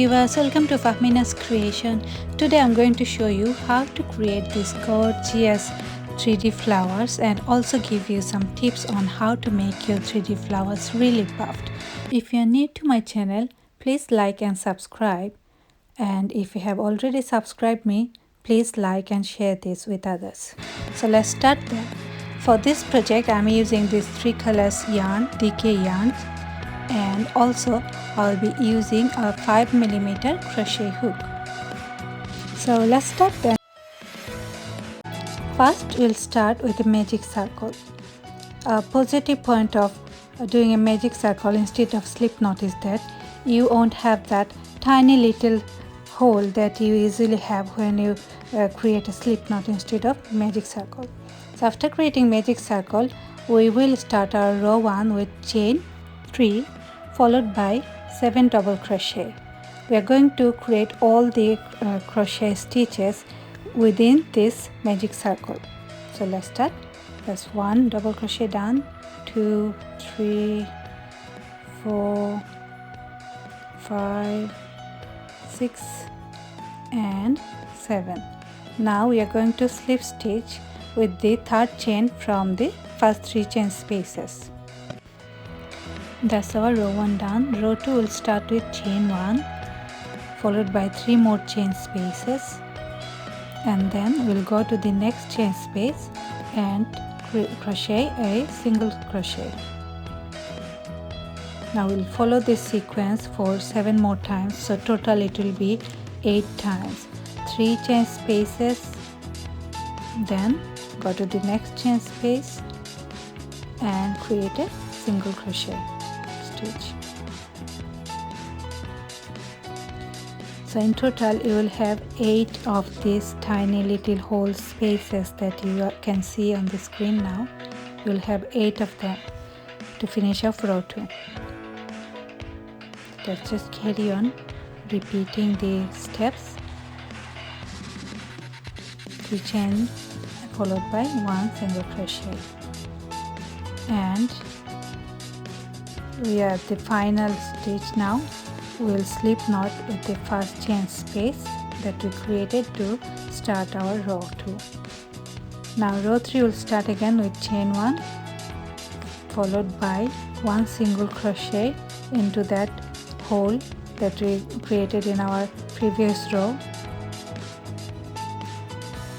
viewers, welcome to Fahmina's Creation. Today I'm going to show you how to create these gorgeous 3D flowers and also give you some tips on how to make your 3D flowers really puffed. If you are new to my channel, please like and subscribe. And if you have already subscribed me, please like and share this with others. So let's start there. For this project I'm using these 3 colors yarn, DK yarns, and also I'll be using a 5mm crochet hook. So let's start then. First we'll start with a magic circle. A positive point of doing a magic circle instead of slip knot is that you won't have that tiny little hole that you usually have when you create a slip knot instead of magic circle. So after creating magic circle, we will start our row 1 with chain 3 followed by 7 double crochet. We are going to create all the crochet stitches within this magic circle. So let's start. That's 1 double crochet done, 2, 3, 4, 5, 6 and 7. Now we are going to slip stitch with the third chain from the first 3 chain spaces. That's our row 1 done. Row 2 will start with chain 1 followed by 3 more chain spaces, and then we'll go to the next chain space and crochet a single crochet. Now we'll follow this sequence for 7 more times, so total it will be 8 times. 3 chain spaces, then go to the next chain space and create a single crochet stitch. So in total you will have 8 of these tiny little hole spaces that you can see on the screen now. You will have 8 of them to finish off row 2. Let's just carry on repeating the steps. 3 chain followed by 1 single crochet, and we are at the final stitch now. We'll slip knot with the first chain space that we created to start our row 2. Now row 3 will start again with chain 1 followed by 1 single crochet into that hole that we created in our previous row.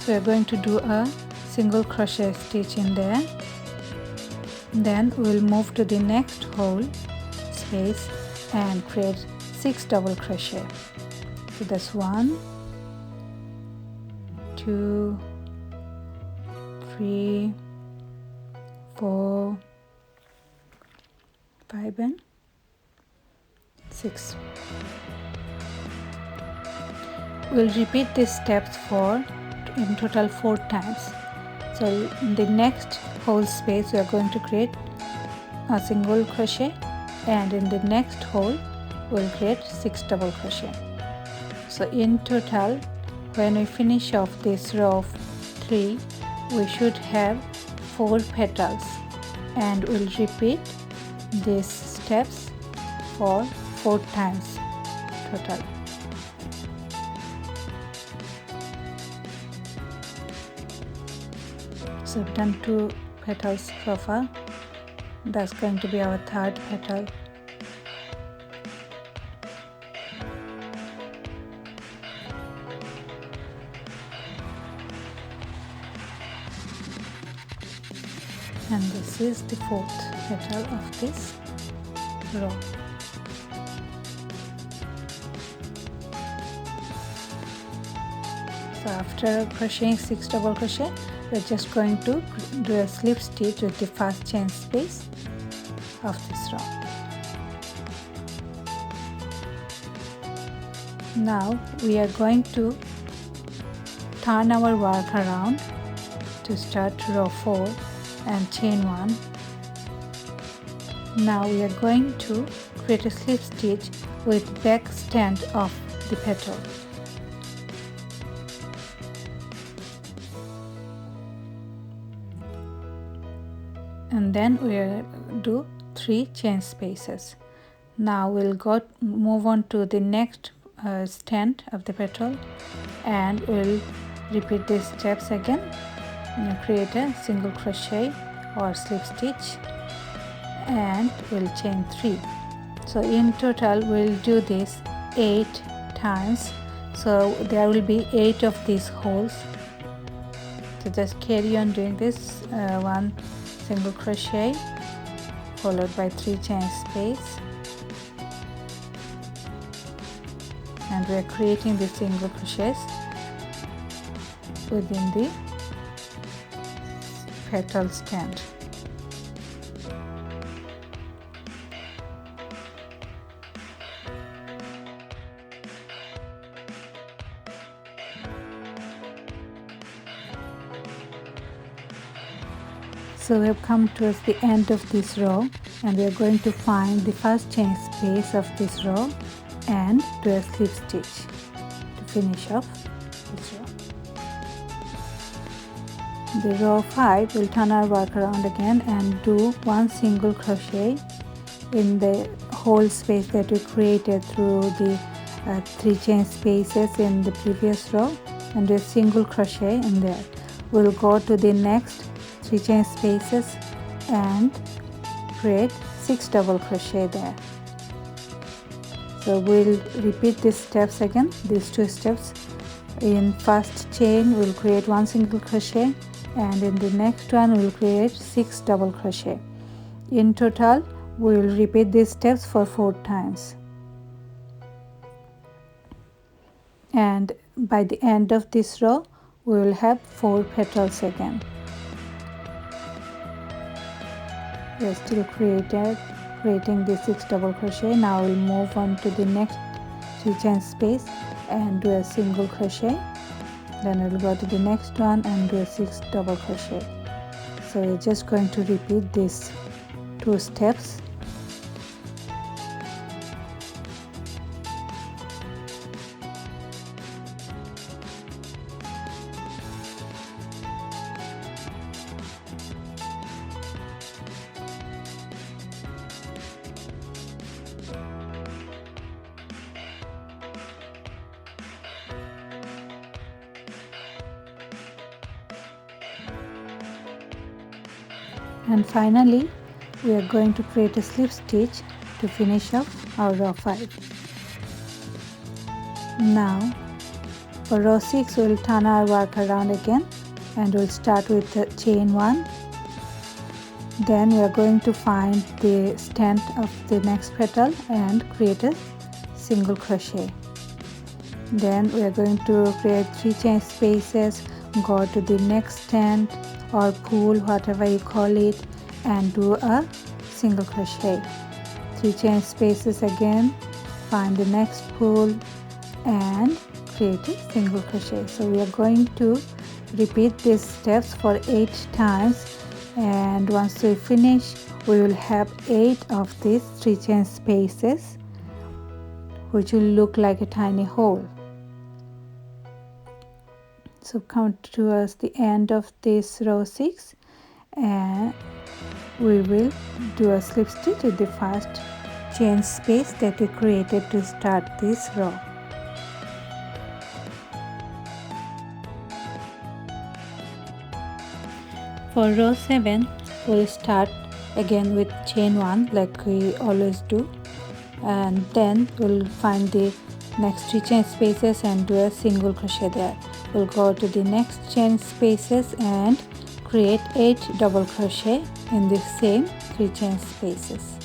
So we're going to do a single crochet stitch in there. Then we'll move to the next hole space and create 6 double crochet. So that's 1, 2, 3, 4, 5 and 6. We'll repeat these steps for in total 4 times. So in the next hole space we are going to create a single crochet, and in the next hole we'll create 6 double crochet. So in total, when we finish off this row of 3, we should have 4 petals, and we'll repeat these steps for 4 times total. So we've done 2 petals so far. That's going to be our 3rd petal. And this is the 4th petal of this row. So after crocheting 6 double crochet, we're just going to do a slip stitch with the first chain space of this row. Now we are going to turn our work around to start row 4 and chain 1. Now we are going to create a slip stitch with back stand of the petal. And then we'll do 3 chain spaces. Now we'll move on to the next stand of the petal, and we'll repeat these steps again. Create a single crochet or slip stitch, and we'll chain 3. So in total we'll do this 8 times, so there will be 8 of these holes. So just carry on doing this. 1 single crochet followed by 3 chain space, and we are creating the single crochets within the petal stand. So we have come towards the end of this row, and we are going to find the first chain space of this row and do a slip stitch to finish off this row. The row 5, we'll turn our work around again and do 1 single crochet in the whole space that we created through the 3 chain spaces in the previous row, and do a single crochet in there. We'll go to the next 3 chain spaces and create 6 double crochet there. So we'll repeat these steps again, these 2 steps. In first chain we'll create 1 single crochet, and in the next one we'll create 6 double crochet. In total we'll repeat these steps for 4 times, and by the end of this row we will have 4 petals again. We are still creating the 6 double crochet. Now we'll move on to the next 3 chain space and do a single crochet. Then we'll go to the next one and do a 6 double crochet. So we're just going to repeat these 2 steps. And finally we are going to create a slip stitch to finish off our row 5. Now for row 6 we will turn our work around again, and we'll start with chain 1. Then we are going to find the stand of the next petal and create a single crochet. Then we are going to create 3 chain spaces, go to the next stand or pool, whatever you call it, and do a single crochet. 3 chain spaces again, find the next pool and create a single crochet. So we are going to repeat these steps for 8 times, and once we finish we will have 8 of these 3 chain spaces, which will look like a tiny hole. So come towards the end of this row 6, and we will do a slip stitch with the first chain space that we created to start this row. For row 7 we'll start again with chain 1 like we always do, and then we'll find the next 3 chain spaces and do a single crochet there. We'll go to the next chain spaces and create 8 double crochet in the same 3 chain spaces.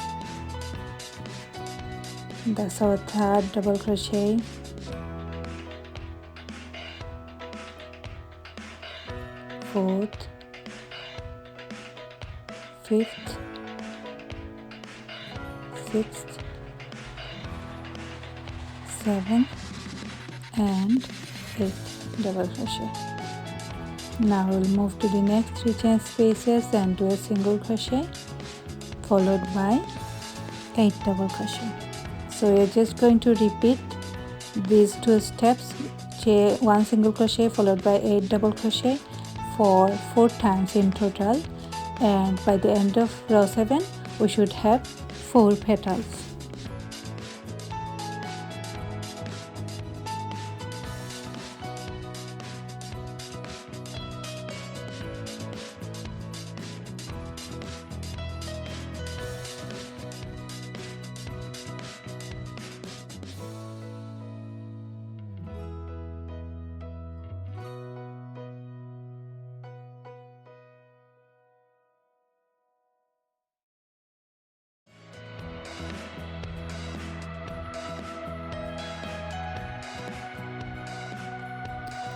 That's our 3rd double crochet. 4th, 5th, 6th, 7th and 8th double crochet. Now we'll move to the next 3 chain spaces and do a single crochet followed by 8 double crochet. So we're just going to repeat these 2 steps, 1 single crochet followed by 8 double crochet for 4 times in total, and by the end of row 7 we should have 4 petals.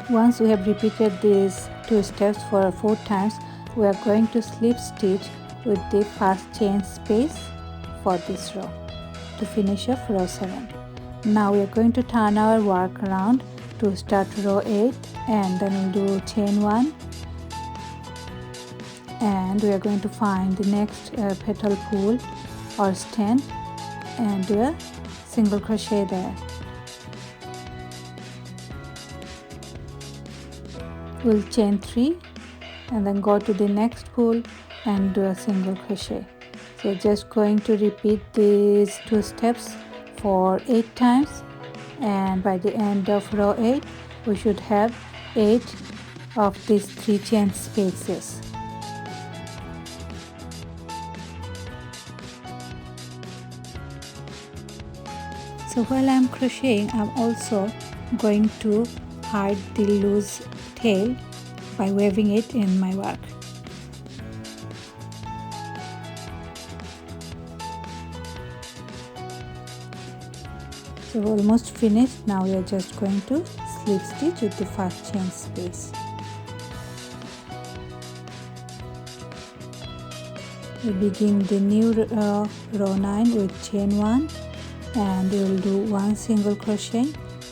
Once we have repeated these 2 steps for 4 times, we are going to slip stitch with the first chain space for this row to finish off row 7. Now we are going to turn our work around to start row 8, and then we'll do chain 1, and we are going to find the next petal pool or stand and do a single crochet there. We'll chain 3 and then go to the next pool and do a single crochet. So just going to repeat these 2 steps for 8 times, and by the end of row 8 we should have 8 of these 3 chain spaces. So while I'm crocheting, I'm also going to hide the loose tail by weaving it in my work. So we're almost finished. Now we are just going to slip stitch with the first chain space. We begin the new row 9 with chain 1, and we will do 1 single crochet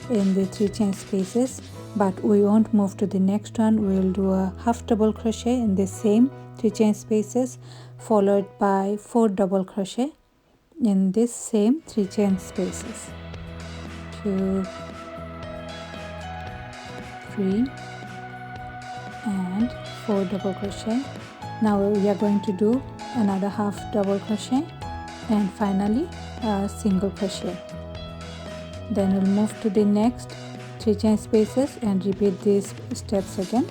in the 3 chain spaces, but we won't move to the next one. We will do a half double crochet in the same 3 chain spaces, followed by 4 double crochet in this same 3 chain spaces. 2, 3 and 4 double crochet. Now we are going to do another half double crochet and finally a single crochet. Then we'll move to the next 3 chain spaces and repeat these steps again,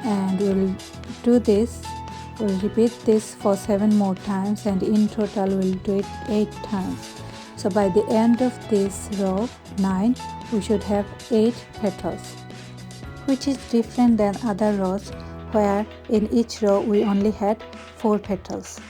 and we'll do this, we'll repeat this for 7 more times, and in total we'll do it 8 times. So by the end of this row 9 we should have 8 petals, which is different than other rows where in each row we only had 4 petals.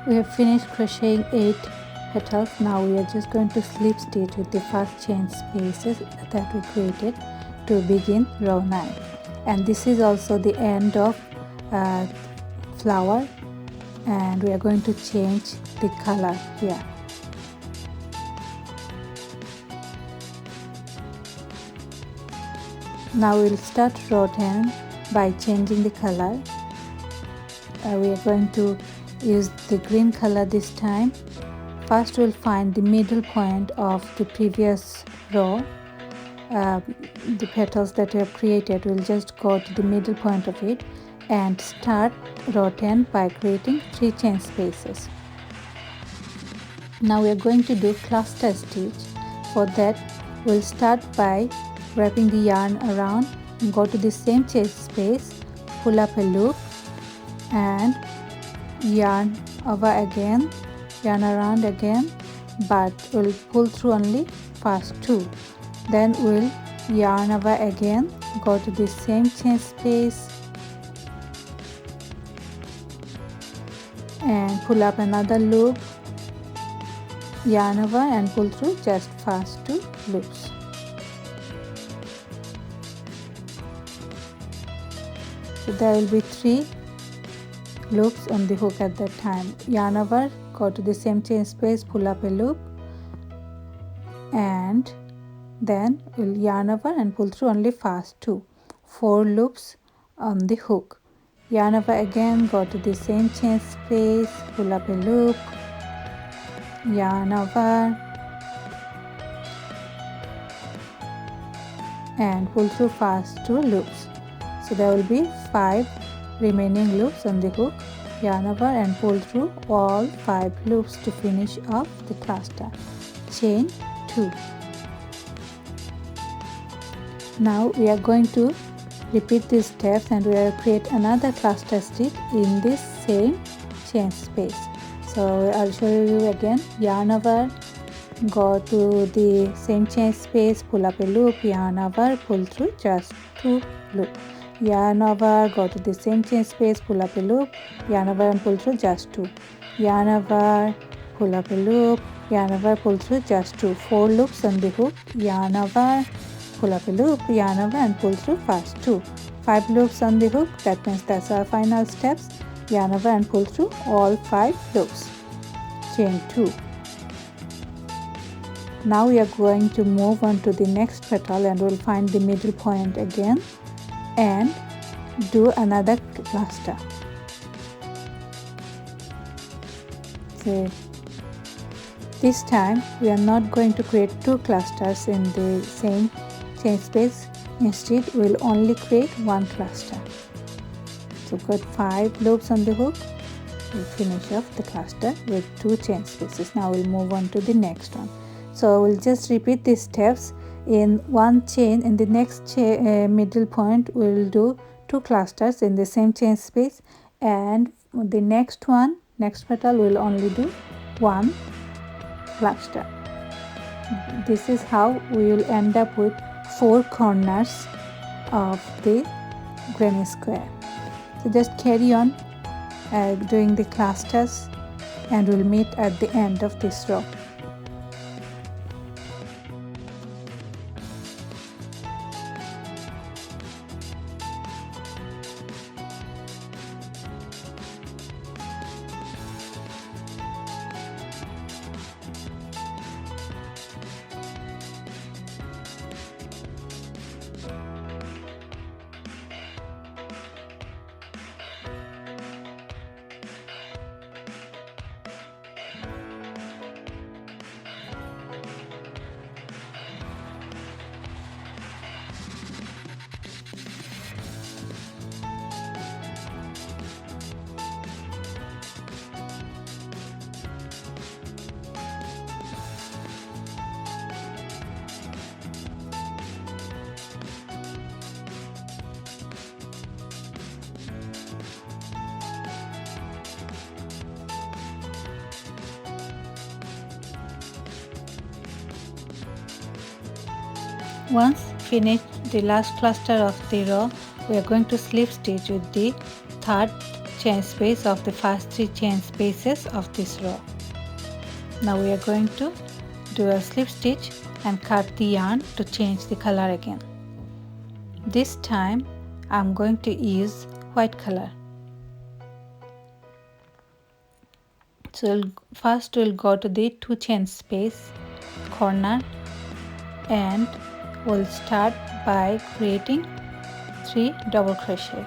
We have finished crocheting 8 petals. Now we are just going to slip stitch with the first chain spaces that we created to begin row 9, and this is also the end of flower, and we are going to change the color here. Now we'll start row 10 by changing the color. We are going to use the green color this time. First we'll find the middle point of the previous row, the petals that we have created. We'll just go to the middle point of it and start row 10 by creating 3 chain spaces. Now we are going to do cluster stitch. For that we'll start by wrapping the yarn around and go to the same chain space, pull up a loop and yarn over again, yarn around again, but we'll pull through only first 2. Then we'll yarn over again, go to the same chain space and pull up another loop, yarn over and pull through just first 2 loops. So there will be 3 loops on the hook at that time. Yarn over, go to the same chain space, pull up a loop, and then we'll yarn over and pull through only first 2. 4 loops on the hook. Yarn over again, go to the same chain space, pull up a loop, yarn over, and pull through first 2 loops. So there will be 5 remaining loops on the hook. Yarn over and pull through all 5 loops to finish off the cluster. Chain 2. Now we are going to repeat these steps and we will create another cluster stitch in this same chain space. So I'll show you again. Yarn over, go to the same chain space, pull up a loop, yarn over, pull through just 2 loops. Yarn over, go to the same chain space, pull up a loop, yarn over and pull through just 2. Yarn over, pull up a loop, yarn over, pull through just 2. 4 loops on the hook, yarn over, pull up a loop, yarn over and pull through first 2. 5 loops on the hook, that means that's our final steps. Yarn over and pull through all 5 loops. Chain 2. Now we are going to move on to the next petal and we'll find the middle point again and do another cluster. So this time we are not going to create 2 clusters in the same chain space. Instead we'll only create 1 cluster. So we've got 5 loops on the hook. We'll finish off the cluster with 2 chain spaces. Now we'll move on to the next one. So we'll just repeat these steps in one chain. In the next middle point we'll do 2 clusters in the same chain space, and the next petal will only do 1 cluster. This is how we will end up with 4 corners of the granny square. So just carry on doing the clusters and we'll meet at the end of this row. Once finished the last cluster of the row, we are going to slip stitch with the 3rd chain space of the first 3 chain spaces of this row. Now we are going to do a slip stitch and cut the yarn to change the color again. This time I am going to use white color. So first we'll go to the 2 chain space corner and we'll start by creating 3 double crochet.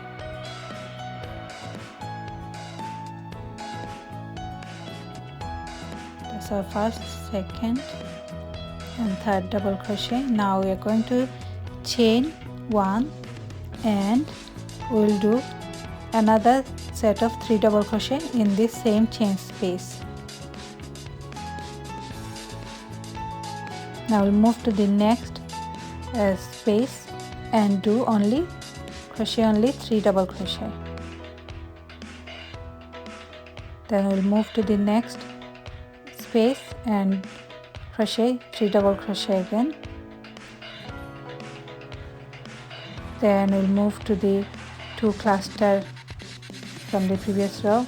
That's our first, second and third double crochet. Now we are going to chain 1 and we'll do another set of 3 double crochet in this same chain space. Now we'll move to the next space and do crochet only 3 double crochet. Then we'll move to the next space and crochet 3 double crochet again. Then we'll move to the 2 cluster from the previous row,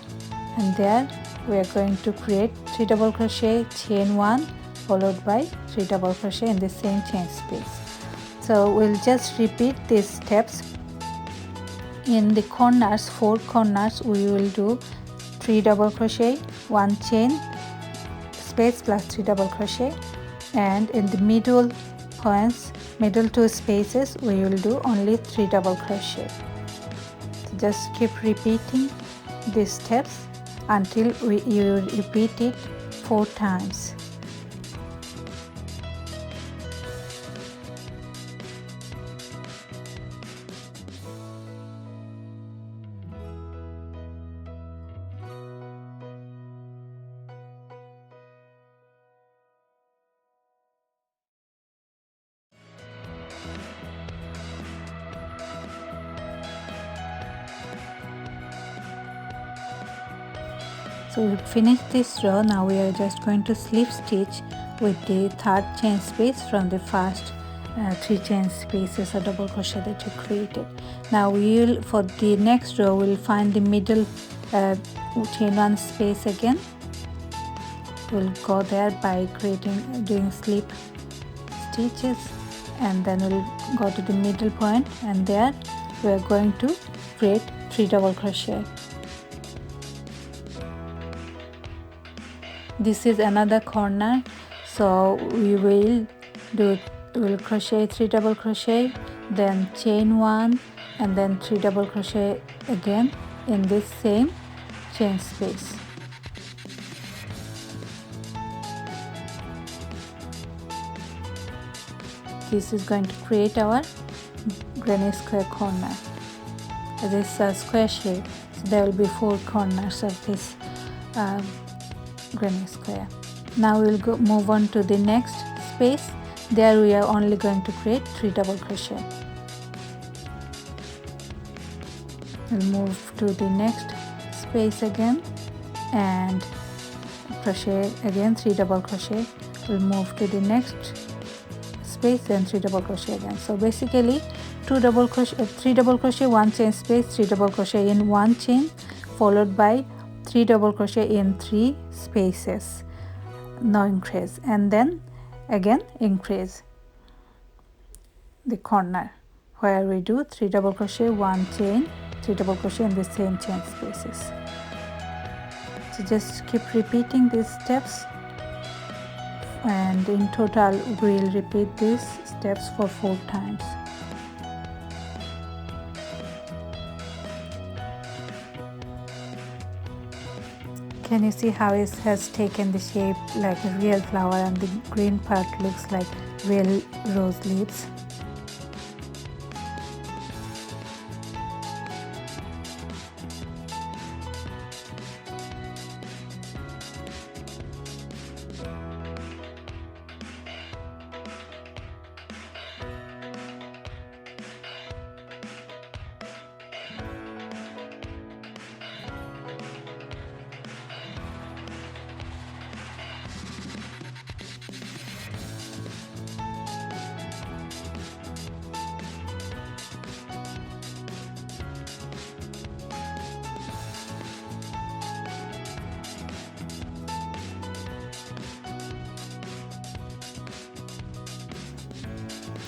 and there we are going to create 3 double crochet, chain 1 followed by 3 double crochet in the same chain space. So we'll just repeat these steps In the corners, 4 corners, we will do 3 double crochet, 1 chain space plus 3 double crochet, and in the middle points, middle 2 spaces, we will do only 3 double crochet. So just keep repeating these steps until you repeat it 4 times. So we finished this row. Now we are just going to slip stitch with the 3rd chain space from the first 3 chain spaces or double crochet that you created. Now we will, for the next row, we'll find the middle chain 1 space again. We'll go there by doing slip stitches, and then we'll go to the middle point, and there we are going to create 3 double crochet. This is another corner, so we'll crochet 3 double crochet, then chain 1, and then 3 double crochet again in this same chain space. This is going to create our granny square corner. This is a square shape, so there will be 4 corners of this granny square. Now we'll move on to the next space. There we are only going to create 3 double crochet. We'll move to the next space again and crochet again 3 double crochet. We'll move to the next space and 3 double crochet again. So basically 3 double crochet, 1 chain space, 3 double crochet in 1 chain, followed by 3 double crochet in 3 spaces, no increase, and then again increase the corner where we do 3 double crochet, 1 chain, 3 double crochet in the same chain spaces. So just keep repeating these steps, and in total we'll repeat these steps for 4 times. Can you see how it has taken the shape like a real flower, and the green part looks like real rose leaves?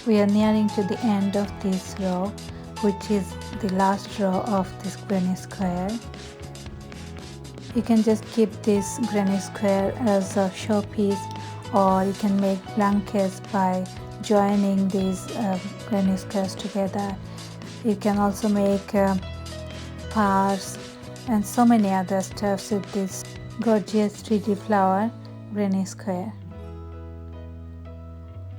We are nearing to the end of this row, which is the last row of this granny square. You can just keep this granny square as a showpiece, or you can make blankets by joining these granny squares together. You can also make purse and so many other stuffs with this gorgeous 3D flower granny square.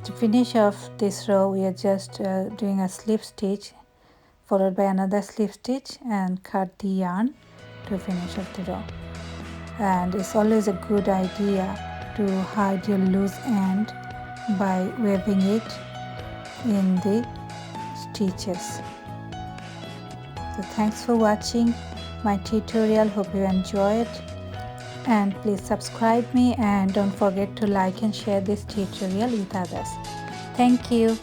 To finish off this row, we are just doing a slip stitch followed by another slip stitch and cut the yarn to finish off the row. And it's always a good idea to hide your loose end by weaving it in the stitches. So thanks for watching my tutorial. Hope you enjoy it, and please subscribe me, and don't forget to like and share this tutorial with others. Thank you.